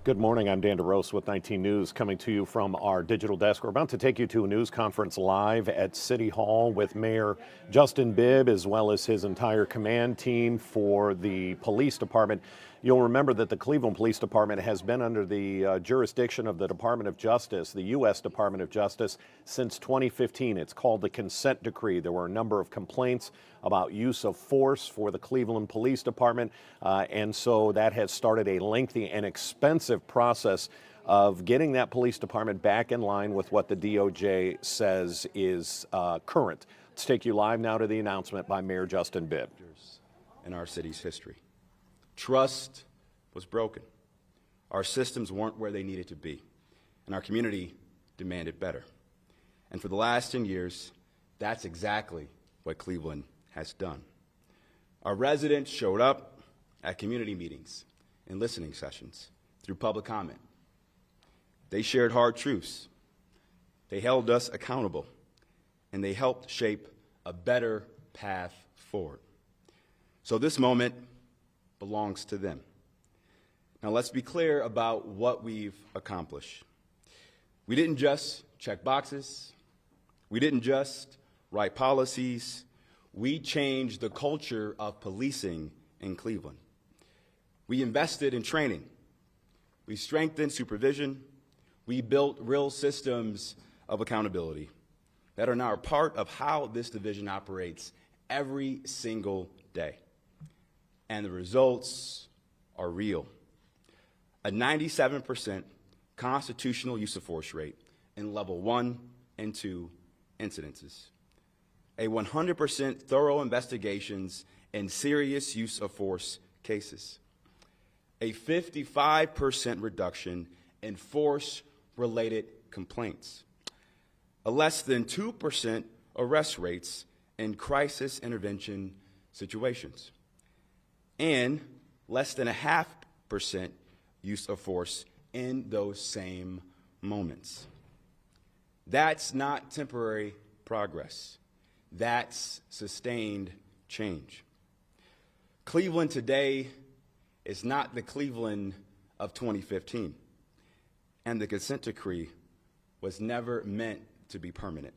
Good morning. I'm Dan DeRose with 19 News, coming to you from our digital desk. We're about to take you to a news conference live at City Hall with Mayor Justin Bibb, as well as his entire command team for the police department. You'll remember that the Cleveland Police Department has been under the jurisdiction of the Department of Justice, the U.S. Department of Justice, since 2015. It's called the Consent Decree. There were a number of complaints about use of force for the Cleveland Police Department, and so that has started a lengthy and expensive process of getting that police department back in line with what the DOJ says is current. Let's take you live now to the announcement by Mayor Justin Bibb. In our city's history, trust was broken. Our systems weren't where they needed to be, and our community demanded better. And for the last 10 years, that's exactly what Cleveland has done. Our residents showed up at community meetings and listening sessions through public comment. They shared hard truths. They held us accountable, and they helped shape a better path forward. So this moment belongs to them. Now let's be clear about what we've accomplished. We didn't just check boxes. We didn't just write policies. We changed the culture of policing in Cleveland. We invested in training. We strengthened supervision. We built real systems of accountability that are now a part of how this division operates every single day. And the results are real. A 97% constitutional use of force rate in level 1 and 2 incidences. A 100% thorough investigations in serious use of force cases. A 55% reduction in force-related complaints. A less than 2% arrest rates in crisis intervention situations. And less than 0.5% use of force in those same moments. That's not temporary progress. That's sustained change. Cleveland today is not the Cleveland of 2015, and the consent decree was never meant to be permanent.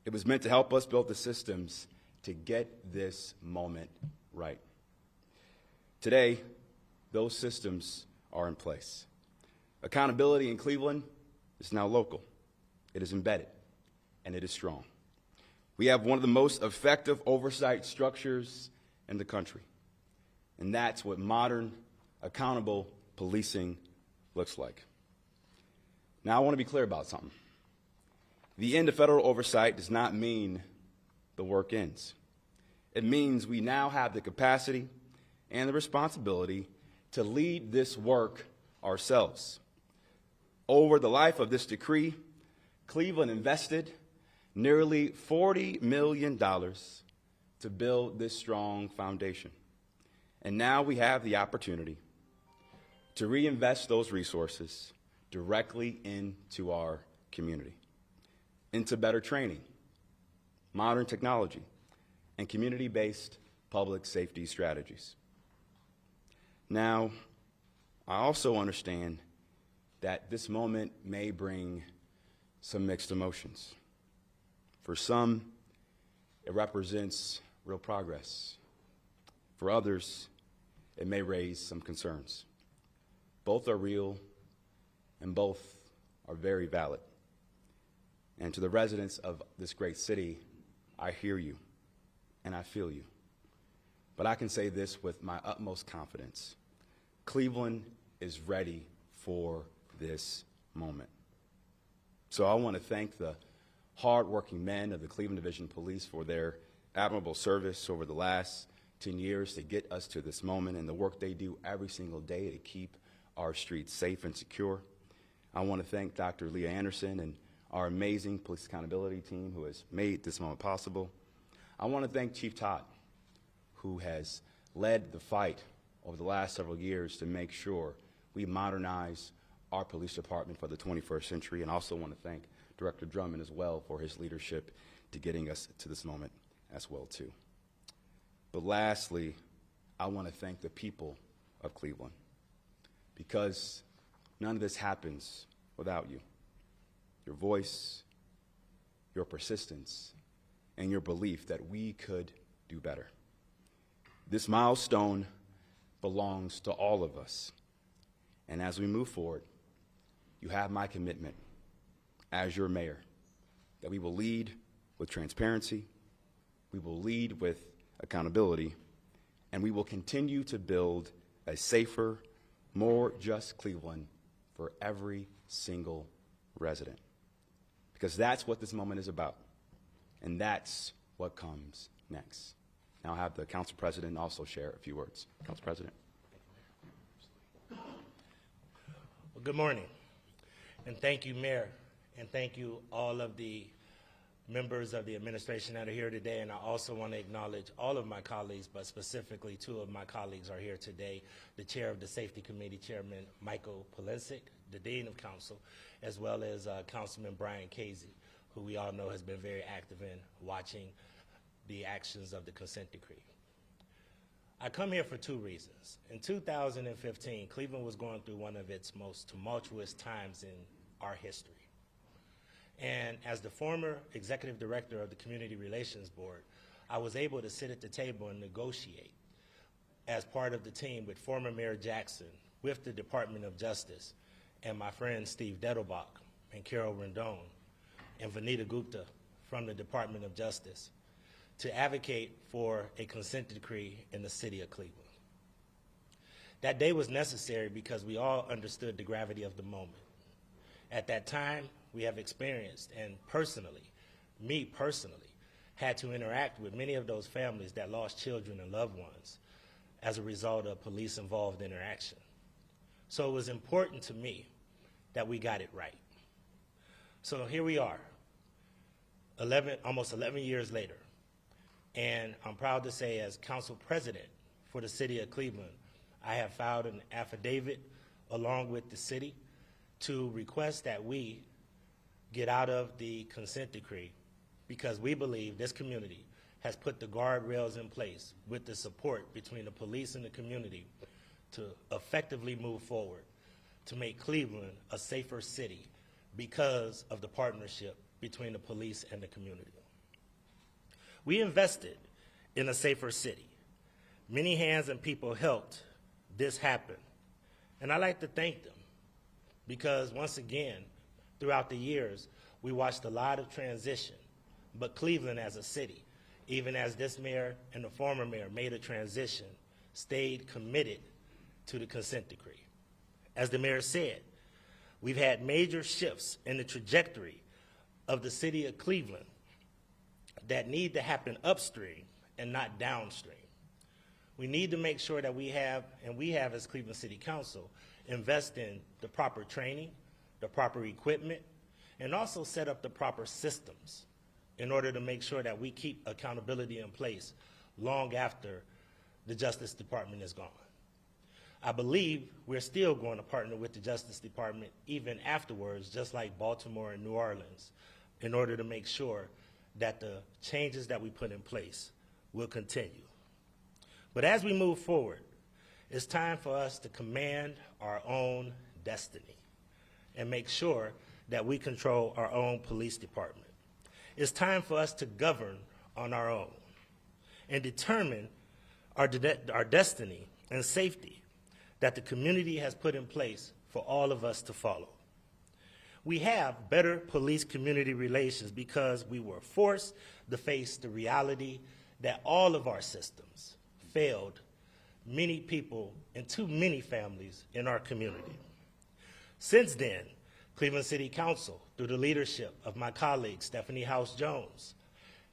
It was meant to help us build the systems to get this moment right. Today, those systems are in place. Accountability in Cleveland is now local. It is embedded, and it is strong. We have one of the most effective oversight structures in the country, and that's what modern, accountable policing looks like. Now, I want to be clear about something. The end of federal oversight does not mean the work ends. It means we now have the capacity and the responsibility to lead this work ourselves. Over the life of this decree, Cleveland invested nearly $40 million to build this strong foundation. And now we have the opportunity to reinvest those resources directly into our community, into better training, modern technology, and community-based public safety strategies. Now, I also understand that this moment may bring some mixed emotions. For some, it represents real progress. For others, it may raise some concerns. Both are real, and both are very valid. And to the residents of this great city, I hear you, and I feel you. But I can say this with my utmost confidence. Cleveland is ready for this moment. So I want to thank the hardworking men of the Cleveland Division Police for their admirable service over the last 10 years to get us to this moment, and the work they do every single day to keep our streets safe and secure. I want to thank Dr. Leah Anderson and our amazing police accountability team who has made this moment possible. I want to thank Chief Todd, who has led the fight over the last several years to make sure we modernize our police department for the 21st century, and also want to thank Director Drummond as well for his leadership to getting us to this moment as well too. But lastly, I want to thank the people of Cleveland, because none of this happens without you. Your voice, your persistence, and your belief that we could do better. This milestone belongs to all of us. And as we move forward, you have my commitment as your mayor that we will lead with transparency, we will lead with accountability, and we will continue to build a safer, more just Cleveland for every single resident. Because that's what this moment is about, and that's what comes next. Now I'll have the council president also share a few words. Council President. Well, good morning, and thank you, Mayor, and thank you all of the members of the administration that are here today. And I also want to acknowledge all of my colleagues, but specifically two of my colleagues are here today, the chair of the Safety Committee, Chairman Michael Polensek, the Dean of Council, as well as Councilman Brian Casey, who we all know has been very active in watching the actions of the consent decree. I come here for two reasons. In 2015, Cleveland was going through one of its most tumultuous times in our history. And as the former executive director of the Community Relations Board, I was able to sit at the table and negotiate as part of the team with former Mayor Jackson, with the Department of Justice, and my friends Steve Dettelbach and Carol Rendon and Vanita Gupta from the Department of Justice to advocate for a consent decree in the city of Cleveland. That day was necessary because we all understood the gravity of the moment. At that time, we have experienced, and personally, me personally, had to interact with many of those families that lost children and loved ones as a result of police-involved interaction. So it was important to me that we got it right. So here we are, almost 11 years later, and I'm proud to say, as council president for the city of Cleveland, I have filed an affidavit along with the city to request that we get out of the consent decree because we believe this community has put the guardrails in place with the support between the police and the community to effectively move forward to make Cleveland a safer city because of the partnership between the police and the community. We invested in a safer city. Many hands and people helped this happen, and I'd like to thank them because, once again, throughout the years, we watched a lot of transition, but Cleveland as a city, even as this mayor and the former mayor made a transition, stayed committed to the consent decree. As the mayor said, we've had major shifts in the trajectory of the city of Cleveland that need to happen upstream and not downstream. We need to make sure that we have, and we have as Cleveland City Council, invest in the proper training, the proper equipment, and also set up the proper systems in order to make sure that we keep accountability in place long after the Justice Department is gone. I believe we're still going to partner with the Justice Department even afterwards, just like Baltimore and New Orleans, in order to make sure that the changes that we put in place will continue. But as we move forward, it's time for us to command our own destiny and make sure that we control our own police department. It's time for us to govern on our own and determine our destiny and safety that the community has put in place for all of us to follow. We have better police-community relations because we were forced to face the reality that all of our systems failed many people and too many families in our community. Since then, Cleveland City Council, through the leadership of my colleague Stephanie House Jones,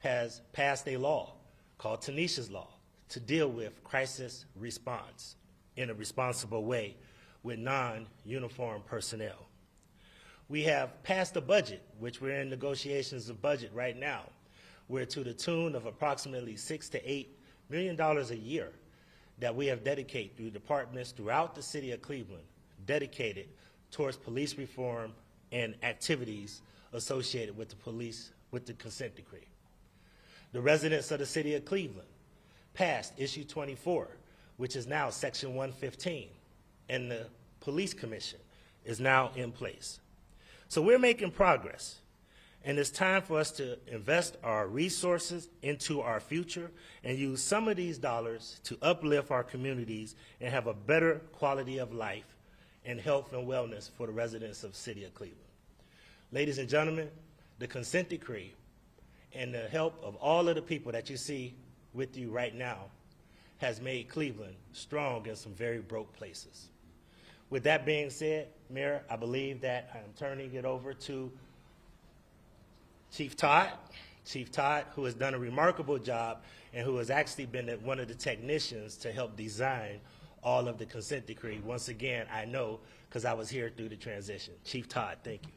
has passed a law called Tanisha's Law to deal with crisis response in a responsible way with non-uniformed personnel. We have passed a budget, which we're in negotiations of budget right now. We're to the tune of approximately $6 to $8 million a year that we have dedicated through departments throughout the city of Cleveland, dedicated towards police reform and activities associated with the police, with the consent decree. The residents of the city of Cleveland passed Issue 24, which is now Section 115, and the Police Commission is now in place. So we're making progress, and it's time for us to invest our resources into our future and use some of these dollars to uplift our communities and have a better quality of life and health and wellness for the residents of the City of Cleveland. Ladies and gentlemen, the consent decree and the help of all of the people that you see with you right now has made Cleveland strong in some very broke places. With that being said, Mayor, I believe that I'm turning it over to Chief Todd, who has done a remarkable job and who has actually been one of the technicians to help design all of the consent decree. Once again, I know because I was here through the transition. Chief Todd, thank you.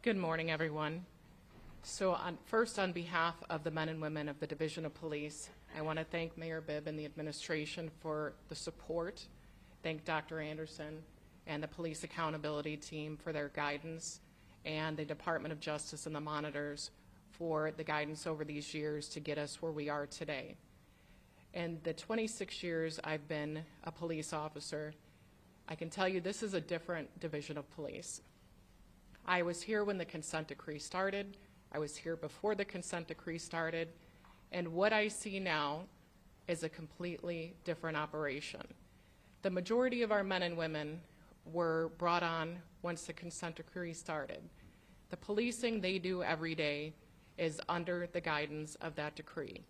Good morning, everyone. So first, on behalf of the men and women of the Division of Police, I want to thank Mayor Bibb and the administration for the support, thank Dr. Anderson and the Police Accountability Team for their guidance, and the Department of Justice and the monitors for the guidance over these years to get us where we are today. In the 26 years I've been a police officer, I can tell you this is a different division of police. I was here when the consent decree started. I was here before the consent decree started. And what I see now is a completely different operation. The majority of our men and women were brought on once the consent decree started. The policing they do every day is under the guidance of that decree.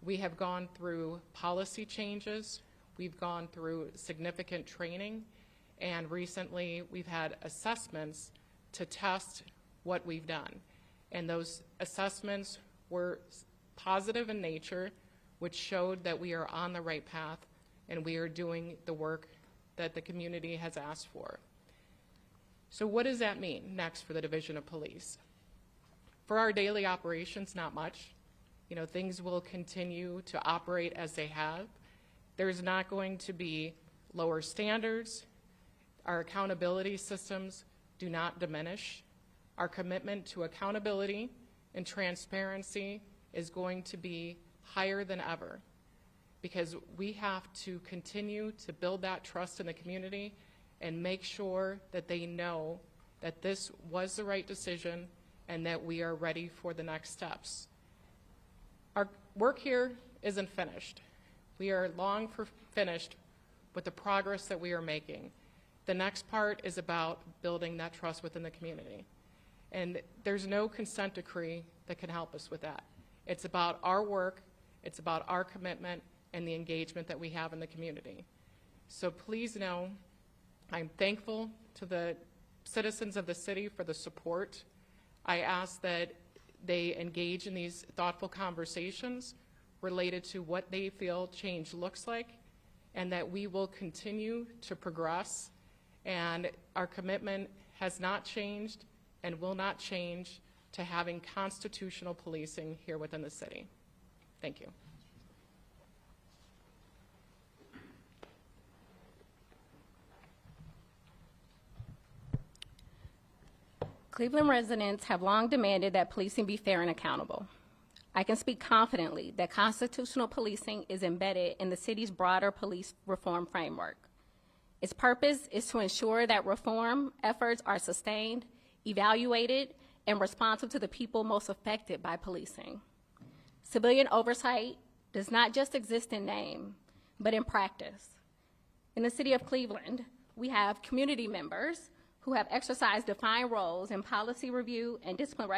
We have gone through policy changes. We've gone through significant training. And recently, we've had assessments to test what we've done. And those assessments were positive in nature, which showed that we are on the right path and we are doing the work that the community has asked for. So what does that mean next for the Division of Police? For our daily operations, not much. You know, things will continue to operate as they have. There's not going to be lower standards. Our accountability systems do not diminish. Our commitment to accountability and transparency is going to be higher than ever because we have to continue to build that trust in the community and make sure that they know that this was the right decision and that we are ready for the next steps. Our work here isn't finished. We are long finished with the progress that we are making. The next part is about building that trust within the community. And there's no consent decree that can help us with that. It's about our work, it's about our commitment, and the engagement that we have in the community. So please know, I'm thankful to the citizens of the city for the support. I ask that they engage in these thoughtful conversations related to what they feel change looks like, and that we will continue to progress. And our commitment has not changed and will not change to having constitutional policing here within the city. Thank you. Cleveland residents have long demanded that policing be fair and accountable. I can speak confidently that constitutional policing is embedded in the city's broader police reform framework. Its purpose is to ensure that reform efforts are sustained, evaluated, and responsive to the people most affected by policing. Civilian oversight does not just exist in name, but in practice. In the city of Cleveland, we have community members who have exercised defined roles in policy review and discipline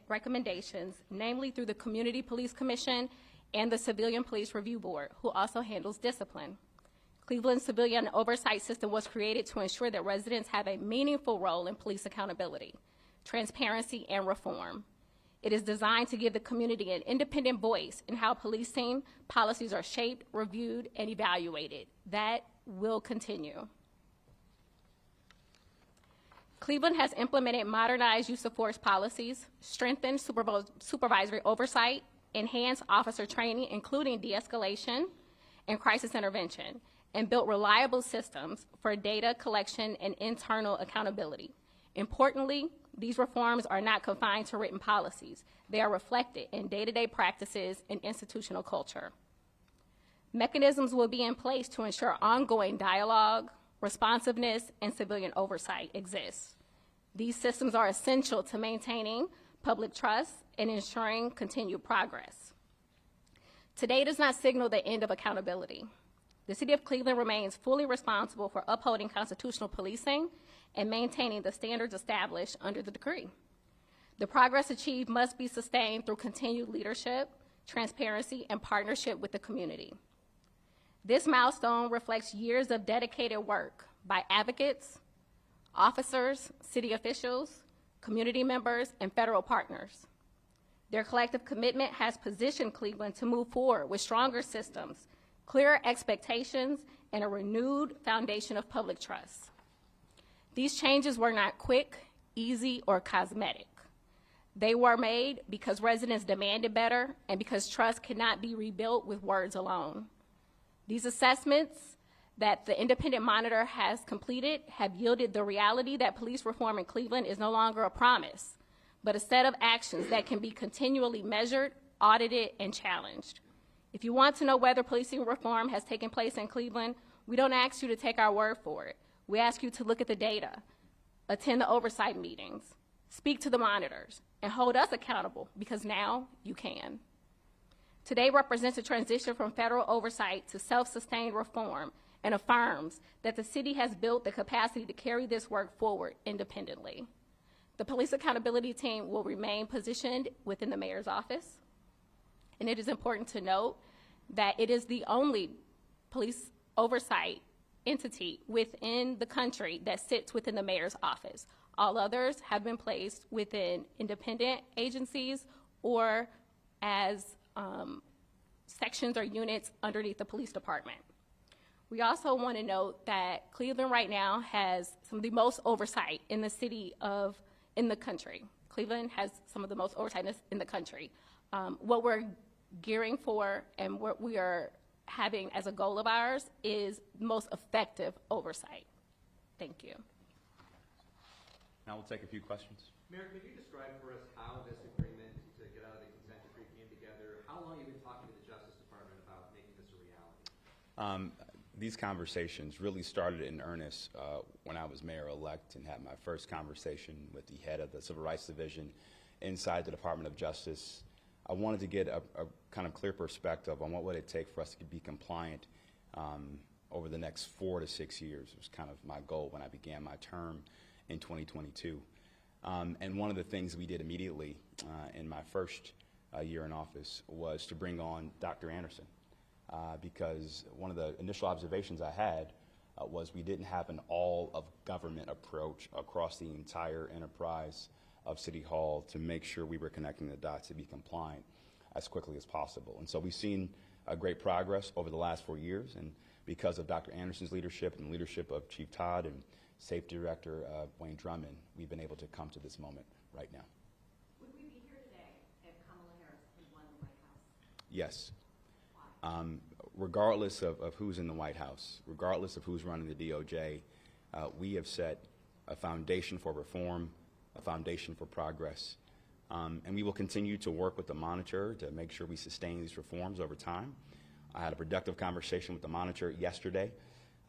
recommendations, namely through the Community Police Commission and the Civilian Police Review Board, who also handles discipline. Cleveland's civilian oversight system was created to ensure that residents have a meaningful role in police accountability, transparency, and reform. It is designed to give the community an independent voice in how policing policies are shaped, reviewed, and evaluated. That will continue. Cleveland has implemented modernized use of force policies, strengthened supervisory oversight, enhanced officer training, including de-escalation and crisis intervention, and built reliable systems for data collection and internal accountability. Importantly, these reforms are not confined to written policies. They are reflected in day-to-day practices and institutional culture. Mechanisms will be in place to ensure ongoing dialogue, responsiveness, and civilian oversight exists. These systems are essential to maintaining public trust and ensuring continued progress. Today does not signal the end of accountability. The City of Cleveland remains fully responsible for upholding constitutional policing and maintaining the standards established under the decree. The progress achieved must be sustained through continued leadership, transparency, and partnership with the community. This milestone reflects years of dedicated work by advocates, officers, city officials, community members, and federal partners. Their collective commitment has positioned Cleveland to move forward with stronger systems, clearer expectations, and a renewed foundation of public trust. These changes were not quick, easy, or cosmetic. They were made because residents demanded better and because trust cannot be rebuilt with words alone. These assessments that the independent monitor has completed have yielded the reality that police reform in Cleveland is no longer a promise, but a set of actions that can be continually measured, audited, and challenged. If you want to know whether policing reform has taken place in Cleveland, we don't ask you to take our word for it. We ask you to look at the data, attend the oversight meetings, speak to the monitors, and hold us accountable, because now you can. Today represents a transition from federal oversight to self-sustained reform and affirms that the city has built the capacity to carry this work forward independently. The Police Accountability Team will remain positioned within the mayor's office, and it is important to note that it is the only police oversight entity within the country that sits within the mayor's office. All others have been placed within independent agencies or as sections or units underneath the police department. We also want to note that Cleveland right now has some of the most oversight in the in the country. Cleveland has some of the most oversight in the country. What we're gearing for and what we are having as a goal of ours is most effective oversight. Thank you. Now we'll take a few questions. Mayor, could you describe for us how this agreement to get out of the consent decree came together? How long have you been talking to the Justice Department about making this a reality? These conversations really started in earnest when I was mayor-elect and had my first conversation with the head of the Civil Rights Division inside the Department of Justice. I wanted to get a kind of clear perspective on what would it take for us to be compliant over the next 4 to 6 years. It was kind of my goal when I began my term in 2022. And one of the things we did immediately in my first year in office was to bring on Dr. Anderson. Because one of the initial observations I had was we didn't have an all-of-government approach across the entire enterprise of City Hall to make sure we were connecting the dots to be compliant as quickly as possible. And so we've seen great progress over the last 4 years, and because of Dr. Anderson's leadership and the leadership of Chief Todd and Safety Director Wayne Drummond, we've been able to come to this moment right now. Would we be here today if Kamala Harris had won the White House? Yes. Regardless of who's in the White House, regardless of who's running the DOJ, we have set a foundation for reform, a foundation for progress. And we will continue to work with the monitor to make sure we sustain these reforms over time. I had a productive conversation with the monitor yesterday,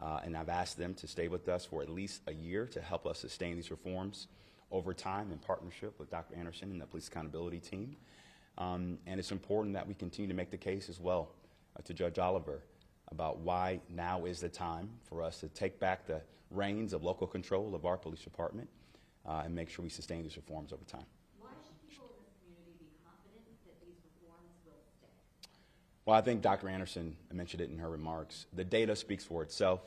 and I've asked them to stay with us for at least a year to help us sustain these reforms over time in partnership with Dr. Anderson and the Police Accountability Team. And it's important that we continue to make the case as well to Judge Oliver about why now is the time for us to take back the reins of local control of our police department and make sure we sustain these reforms over time. Why should people in this community be confident that these reforms will stick? Well, I think Dr. Anderson mentioned it in her remarks. The data speaks for itself.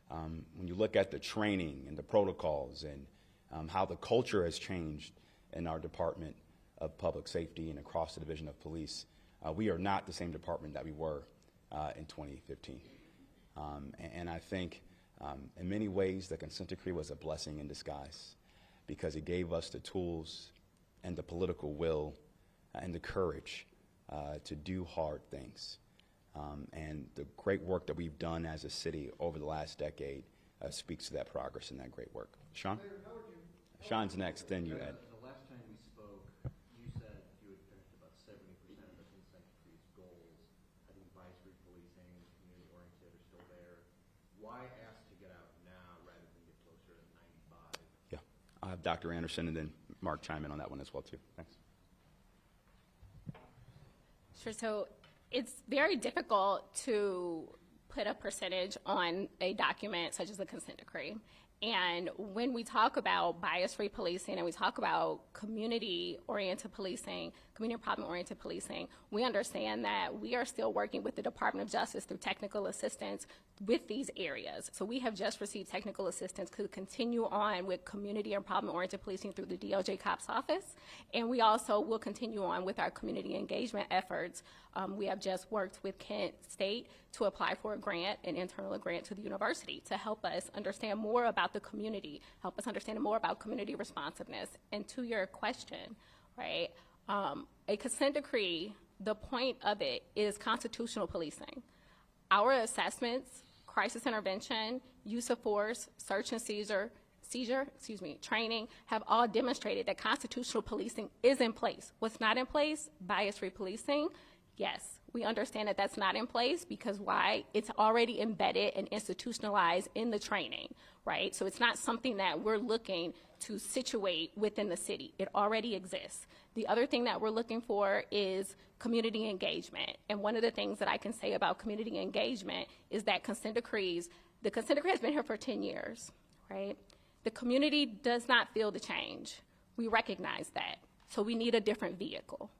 When you look at the training and the protocols and how the culture has changed in our Department of Public Safety and across the Division of Police, we are not the same department that we were in 2015. And I think in many ways the consent decree was a blessing in disguise because it gave us the tools and the political will and the courage to do hard things. And the great work that we've done as a city over the last decade speaks to that progress and that great work. Sean? Sean's next, then you, Ed. The last time we spoke, you said you had finished about 70% of the consent decree's goals, I think advisory policing, why ask to get out now rather than get closer to 95? Yeah. I'll have Dr. Anderson and then Mark chime in on that one as well, too. Thanks. Sure. So it's very difficult to put a percentage on a document such as the consent decree. And when we talk about bias-free policing and we talk about community-oriented policing, community problem-oriented policing, we understand that we are still working with the Department of Justice through technical assistance with these areas. So we have just received technical assistance to continue on with community and problem-oriented policing through the DOJ COPS office. And we also will continue on with our community engagement efforts. We have just worked with Kent State to apply for a grant, an internal grant to the university to help us understand more about the community, help us understand more about community responsiveness. And to your question, right, a consent decree, the point of it is constitutional policing. Our assessments, crisis intervention, use of force, search and seizure, training have all demonstrated that constitutional policing is in place. What's not in place? Bias-free policing. Yes, we understand that that's not in place because why? It's already embedded and institutionalized in the training, right? So it's not something that we're looking to situate within the city. It already exists. The other thing that we're looking for is community engagement. And one of the things that I can say about community engagement is that consent decrees, the consent decree has been here for 10 years, right? The community does not feel the change. We recognize that. So we need a different vehicle.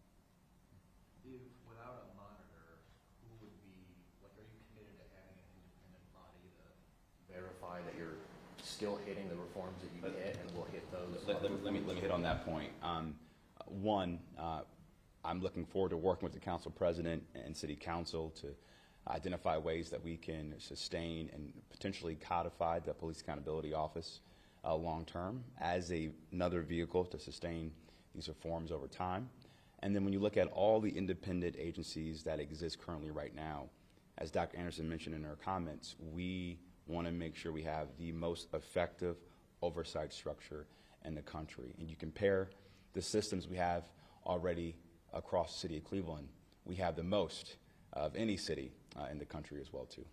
If without a monitor, who would be, like, are you committed to having an independent body to verify that you're still hitting the reforms that you hit and will hit those? Let me hit on that point. One, I'm looking forward to working with the council president and city council to identify ways that we can sustain and potentially codify the Police Accountability Office long term as another vehicle to sustain these reforms over time. And then when you look at all the independent agencies that exist currently right now, as Dr. Anderson mentioned in her comments, we want to make sure we have the most effective oversight structure in the country. And you compare the systems we have already across the city of Cleveland, we have the most of any city in the country as well, too.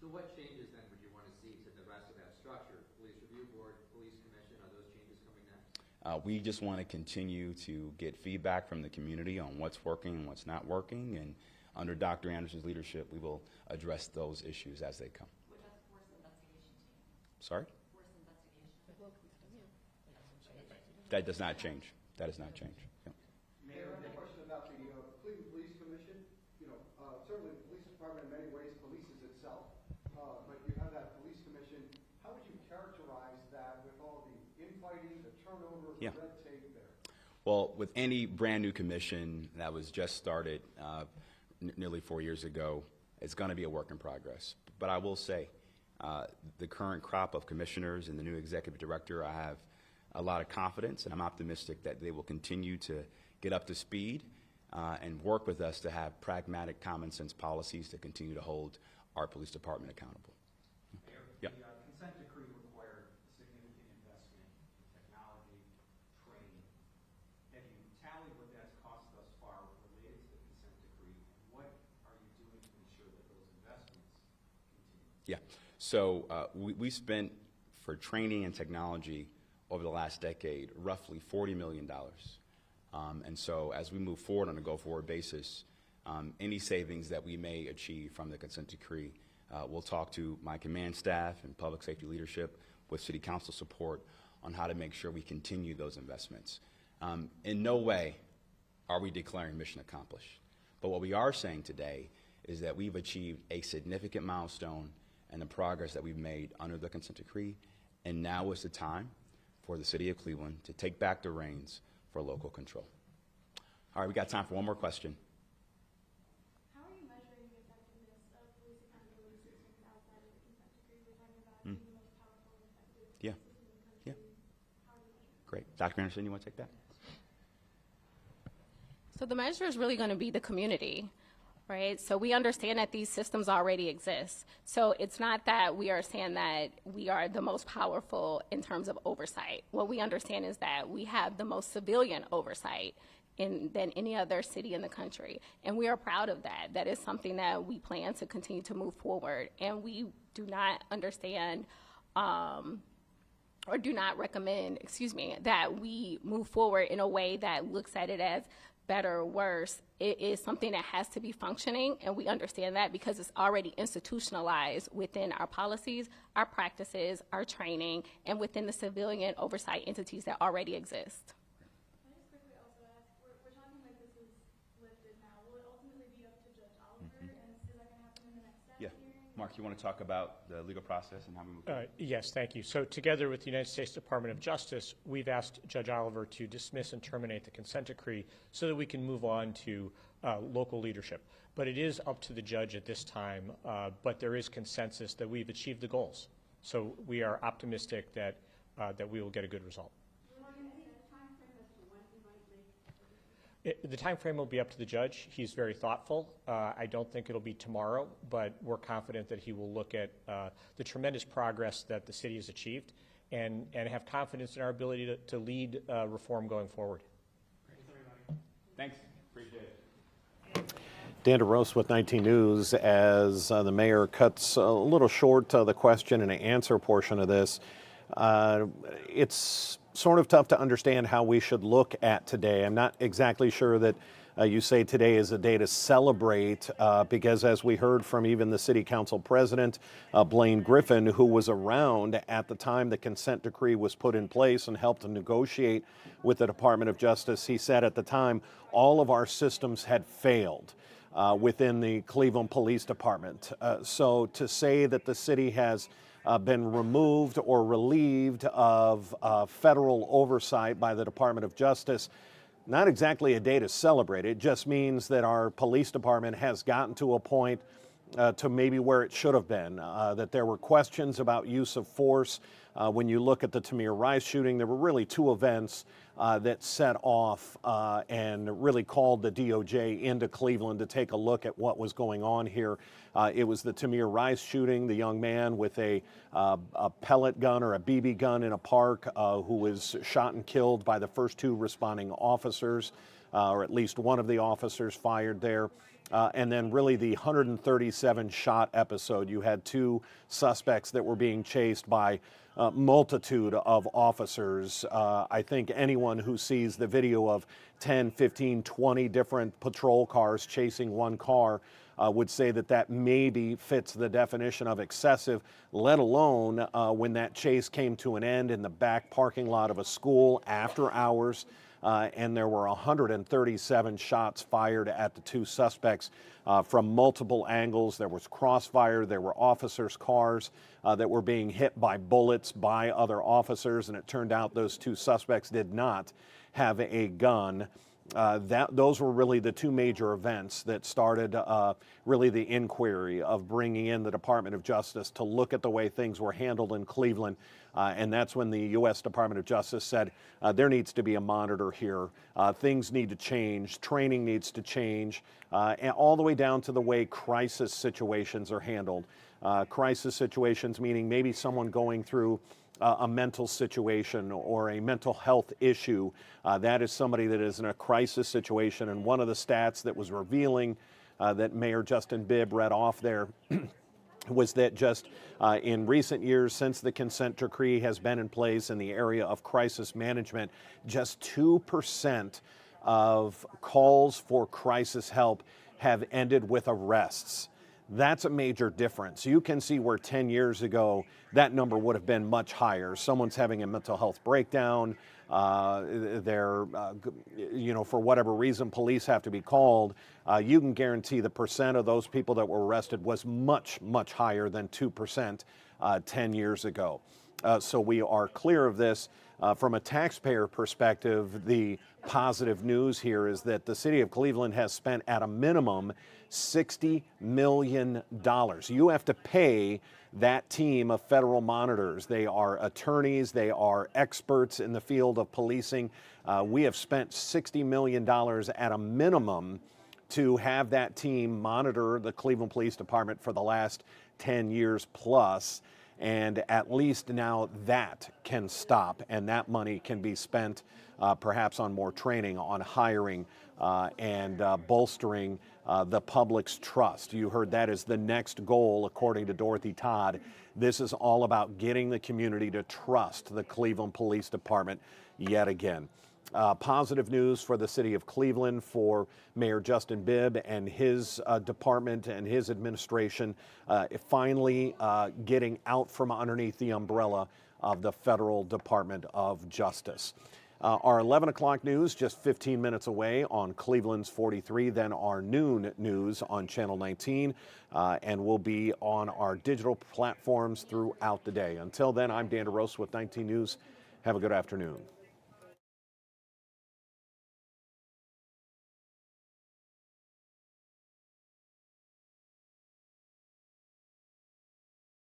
So what changes then would you want to see to the rest of that structure? Police Review Board, Police Commission, are those changes coming next? We just want to continue to get feedback from the community on what's working and what's not working, and under Dr. Anderson's leadership, we will address those issues as they come. What about the force investigation team? Sorry? Force investigation. That does not change. That does not change. Yeah. Mayor, I have a question about the Cleveland Police Commission. You know, certainly the police department in many ways polices itself, but you have that police commission. How would you characterize that with all the infighting, the turnover, the red tape there? Well, with any brand new commission that was just started nearly 4 years ago, it's going to be a work in progress. But I will say, the current crop of commissioners and the new executive director, I have a lot of confidence, and I'm optimistic that they will continue to get up to speed and work with us to have pragmatic, common sense policies to continue to hold our police department accountable. Mayor, Yeah. the consent decree required significant investment in technology, training. Have you tallied what that's cost thus far related to the consent decree? And what are you doing to ensure that those investments continue? Yeah. So we spent for training and technology over the last decade roughly $40 million. And so as we move forward on a go-forward basis, any savings that we may achieve from the consent decree, we'll talk to my command staff and public safety leadership with city council support on how to make sure we continue those investments. In no way are we declaring mission accomplished. But what we are saying today is that we've achieved a significant milestone in the progress that we've made under the consent decree, and now is the time for the city of Cleveland to take back the reins for local control. All right, we got time for one more question. How are you measuring the effectiveness of police accountability systems outside of the consent decree? We're talking about being the most powerful and effective Yeah. system in the country. Yeah. How are you measuring it? Great. Dr. Anderson, you want to take that? So the measure is really going to be the community, right? So we understand that these systems already exist. So it's not that we are saying that we are the most powerful in terms of oversight. What we understand is that we have the most civilian oversight than any other city in the country. And we are proud of that. That is something that we plan to continue to move forward. And we do not understand or do not recommend, that we move forward in a way that looks at it as better or worse. It is something that has to be functioning, and we understand that because it's already institutionalized within our policies, our practices, our training, and within the civilian oversight entities that already exist. Can I just quickly also ask, we're talking like this is lifted now. Will it ultimately be up to Judge Oliver, and is that going to happen in the next staff Yeah. hearing? Mark, you want to talk about the legal process and how we move forward? Yes, thank you. So together with the United States Department of Justice, we've asked Judge Oliver to dismiss and terminate the consent decree so that we can move on to local leadership. But it is up to the judge at this time, but there is consensus that we've achieved the goals. So we are optimistic that we will get a good result. The time frame will be up to the judge. He's very thoughtful. I don't think it'll be tomorrow, but we're confident that he will look at the tremendous progress that the city has achieved and have confidence in our ability to lead reform going forward. Thanks. Appreciate it. Dan DeRose with 19 News. As the mayor cuts a little short the question and answer portion of this, it's sort of tough to understand how we should look at today. I'm not exactly sure that you say today is a day to celebrate because as we heard from even the city council president, Blaine Griffin, who was around at the time the consent decree was put in place and helped to negotiate with the Department of Justice, he said at the time all of our systems had failed within the Cleveland Police Department. So to say that the city has been removed or relieved of federal oversight by the Department of Justice, not exactly a day to celebrate. It just means that our police department has gotten to a point to maybe where it should have been, that there were questions about use of force. When you look at the Tamir Rice shooting, there were really two events that set off and really called the DOJ into Cleveland to take a look at what was going on here. It was the Tamir Rice shooting, the young man with a pellet gun or a BB gun in a park who was shot and killed by the first two responding officers, or at least one of the officers fired there. And then really the 137 shot episode. You had two suspects that were being chased by a multitude of officers. I think anyone who sees the video of 10, 15, 20 different patrol cars chasing one car would say that that maybe fits the definition of excessive, let alone when that chase came to an end in the back parking lot of a school after hours. And there were 137 shots fired at the two suspects from multiple angles. There was crossfire. There were officers' cars that were being hit by bullets by other officers, and it turned out those two suspects did not have a gun. Those were really the two major events that started really the inquiry of bringing in the Department of Justice to look at the way things were handled in Cleveland. And that's when the U.S. Department of Justice said there needs to be a monitor here. Things need to change. Training needs to change, and all the way down to the way crisis situations are handled. Crisis situations meaning maybe someone going through a mental situation or a mental health issue. That is somebody that is in a crisis situation. And one of the stats that was revealing that Mayor Justin Bibb read off there was that just in recent years, since the consent decree has been in place in the area of crisis management, just 2% of calls for crisis help have ended with arrests. That's a major difference. You can see where 10 years ago that number would have been much higher. Someone's having a mental health breakdown. For whatever reason, police have to be called. You can guarantee the percent of those people that were arrested was much, much higher than 2% 10 years ago. So we are clear of this. From a taxpayer perspective, the positive news here is that the city of Cleveland has spent at a minimum $60 million. You have to pay that team of federal monitors. They are attorneys. They are experts in the field of policing. We have spent $60 million at a minimum to have that team monitor the Cleveland Police Department for the last 10 years plus. And at least now that can stop, and that money can be spent perhaps on more training, on hiring, and bolstering the public's trust. You heard that is the next goal, according to Dorothy Todd. This is all about getting the community to trust the Cleveland Police Department yet again. Positive news for the city of Cleveland, for Mayor Justin Bibb and his department and his administration, finally getting out from underneath the umbrella of the Federal Department of Justice. Our 11 o'clock news just 15 minutes away on Cleveland's 43, then our noon news on Channel 19, and we'll be on our digital platforms throughout the day. Until then, I'm Dan DeRosa with 19 News. Have a good afternoon.